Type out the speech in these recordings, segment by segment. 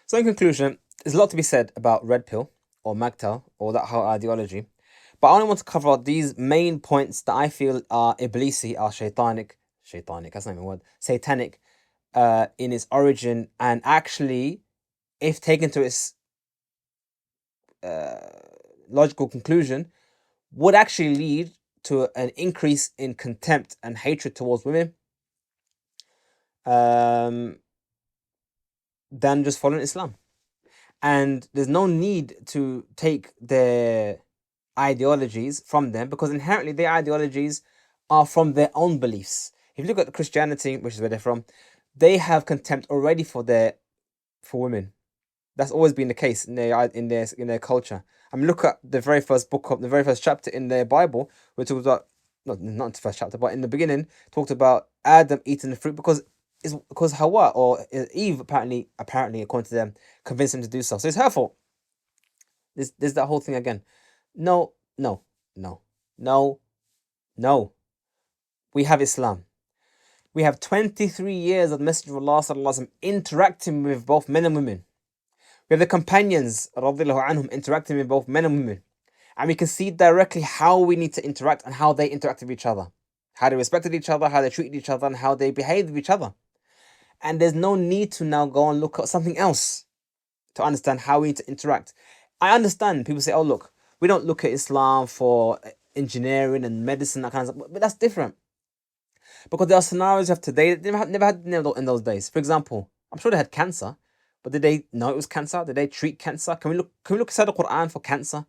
So in conclusion, there's a lot to be said about red pill or MAGTAL or that whole ideology. But I only want to cover out these main points that I feel are Iblisi, are shaitanic, that's not even a word, satanic, in its origin, and actually, if taken to its logical conclusion, would actually lead to an increase in contempt and hatred towards women, um, than just following Islam. And there's no need to take their ideologies from them, because inherently their ideologies are from their own beliefs. If you look at Christianity, which is where they're from, they have contempt already for women. That's always been the case in their culture. I mean, look at the very first book of the very first chapter in their Bible. We're talking about not the first chapter, but in the beginning, talked about Adam eating the fruit because Hawa or Eve apparently according to them convinced him to do so. So it's her fault. There's that whole thing again. No, no, no, no, no. We have Islam. We have 23 years of the Messenger of Allah sallallahu alaihi wasallam interacting with both men and women. We have the companions radiallahu anhum interacting with both men and women. And we can see directly how we need to interact and how they interact with each other. How they respected each other, how they treated each other, and how they behaved with each other. And there's no need to now go and look at something else to understand how we need to interact. I understand people say, oh, look, we don't look at Islam for engineering and medicine, that kind of stuff, but that's different. Because there are scenarios of today that never had in those days. For example, I'm sure they had cancer, but did they know it was cancer? Did they treat cancer? Can we look inside the Quran for cancer?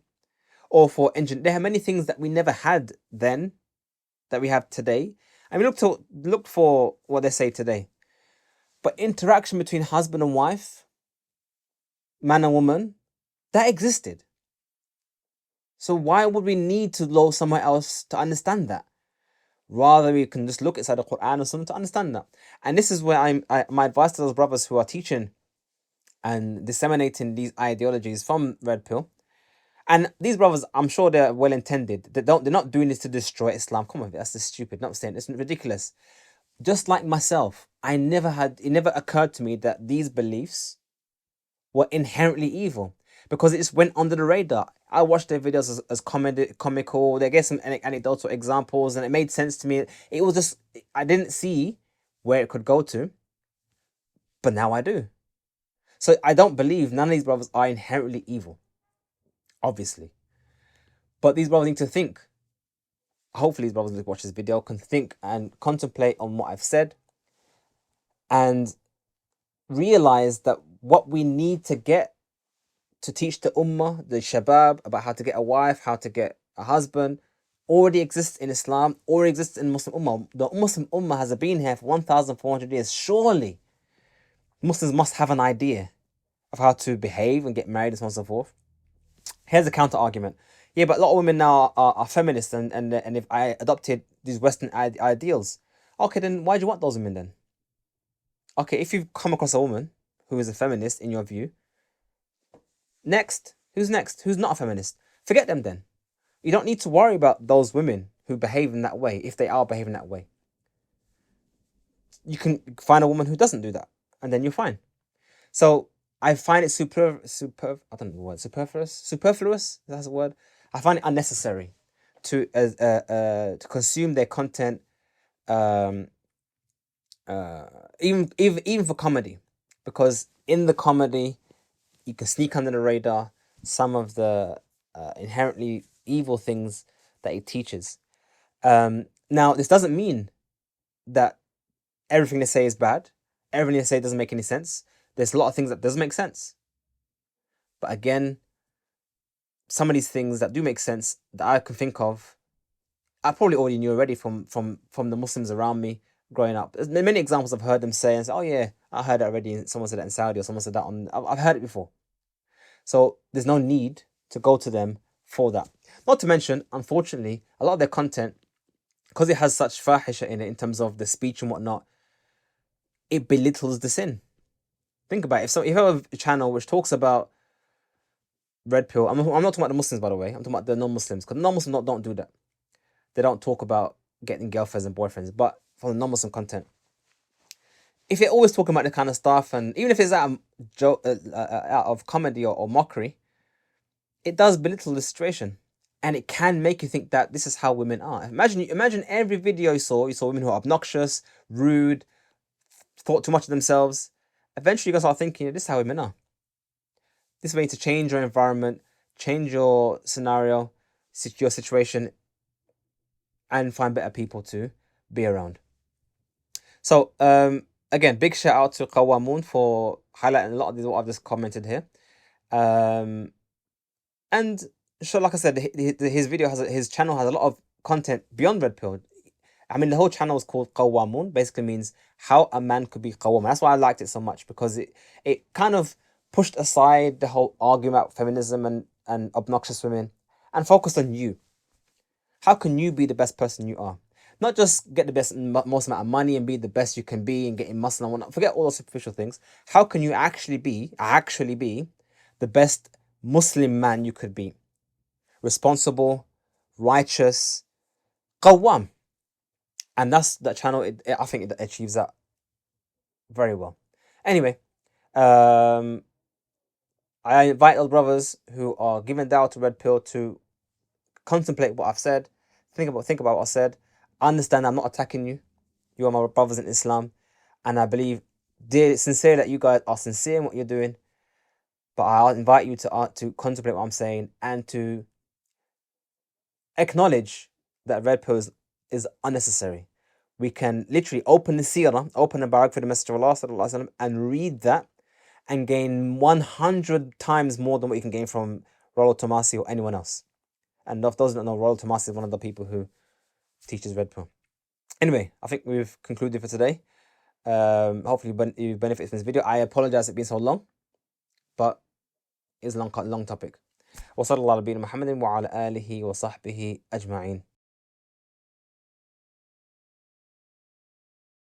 Or for engineering? There are many things that we never had then that we have today. And we look for what they say today. But interaction between husband and wife, man and woman, that existed. So why would we need to go somewhere else to understand that? Rather, we can just look inside the Quran or something to understand that. And this is where my advice to those brothers who are teaching and disseminating these ideologies from Red Pill. And these brothers, I'm sure they're well intended. They're not doing this to destroy Islam. Come on, that's just stupid. Not saying it's ridiculous. Just like myself, it never occurred to me that these beliefs were inherently evil, because it just went under the radar. I watched their videos as comical. They gave some anecdotal examples, and it made sense to me. It was just, I didn't see where it could go to, but now I do. So I don't believe none of these brothers are inherently evil, obviously. But these brothers need to think. Hopefully these brothers who watch this video can think and contemplate on what I've said and realize that what we need to get to teach the ummah, the shabab, about how to get a wife, how to get a husband, already exists in Islam, already exists in Muslim ummah. The Muslim ummah has been here for 1,400 years. Surely Muslims must have an idea of how to behave and get married and so on and so forth. Here's a counter argument. Yeah, but a lot of women now are feminists and if I adopted these Western ideals. Okay, then why do you want those women then? Okay, if you've come across a woman who is a feminist in your view, next? Who's next? Who's not a feminist? Forget them then. You don't need to worry about those women who behave in that way, if they are behaving that way. You can find a woman who doesn't do that, and then you're fine. So I find it I don't know the word, superfluous, that's a word. I find it unnecessary to consume their content, even for comedy, because in the comedy you can sneak under the radar some of the inherently evil things that it teaches. Now, this doesn't mean that everything they say is bad. Everything they say doesn't make any sense. There's a lot of things that doesn't make sense. But again, some of these things that do make sense that I can think of, I probably already knew already from the Muslims around me growing up. There's many examples I've heard them say and say, oh yeah, I heard that already. Someone said that in Saudi, or someone said that I've heard it before. So there's no need to go to them for that. Not to mention, unfortunately, a lot of their content, because it has such fahisha in it in terms of the speech and whatnot, it belittles the sin. Think about it. If you have a channel which talks about red pill, I'm not talking about the Muslims, by the way. I'm talking about the non-Muslims, because non-Muslims don't do that. They don't talk about getting girlfriends and boyfriends. But for the non-Muslim content, if you're always talking about the kind of stuff, and even if it's out of out of comedy or mockery, it does belittle the situation, and it can make you think that this is how women are. Imagine every video you saw women who are obnoxious, rude, thought too much of themselves. Eventually, you're gonna start thinking, this is how women are. This way to change your environment, change your scenario, your situation, and find better people to be around. So, again, big shout out to Qawamun for highlighting a lot of these what I've just commented here. And so, like I said, his video his channel has a lot of content beyond Red Pill. I mean, the whole channel is called Qawamun, basically means how a man could be Qawwam. That's why I liked it so much, because it kind of pushed aside the whole argument about feminism and obnoxious women and focused on you. How can you be the best person you are? Not just get the best, most amount of money and be the best you can be and getting muscle and whatnot. Forget all those superficial things. How can you actually be the best Muslim man you could be? Responsible, righteous, Qawwam. And that's that channel. I think it achieves that very well. Anyway, I invite all brothers who are giving dawah to Red Pill to contemplate what I've said. Think about what I said. Understand I'm not attacking you. You are my brothers in Islam, and I believe sincerely that you guys are sincere in what you're doing. But I'll invite you to contemplate what I'm saying and to acknowledge that Red Pill is unnecessary. We can literally open the seerah, open the biography of the Messenger of Allah sallallahu and read that and gain 100 times more than what you can gain from Rollo Tomasi or anyone else. And if those who don't know, Rollo Tomasi is one of the people who teaches Red Pill. Anyway, I think we've concluded for today. Hopefully you benefit from this video. I apologize it's been so long, but it's a long topic. وصلى الله على نبينا محمد وعلى آله وصحبه أجمعين.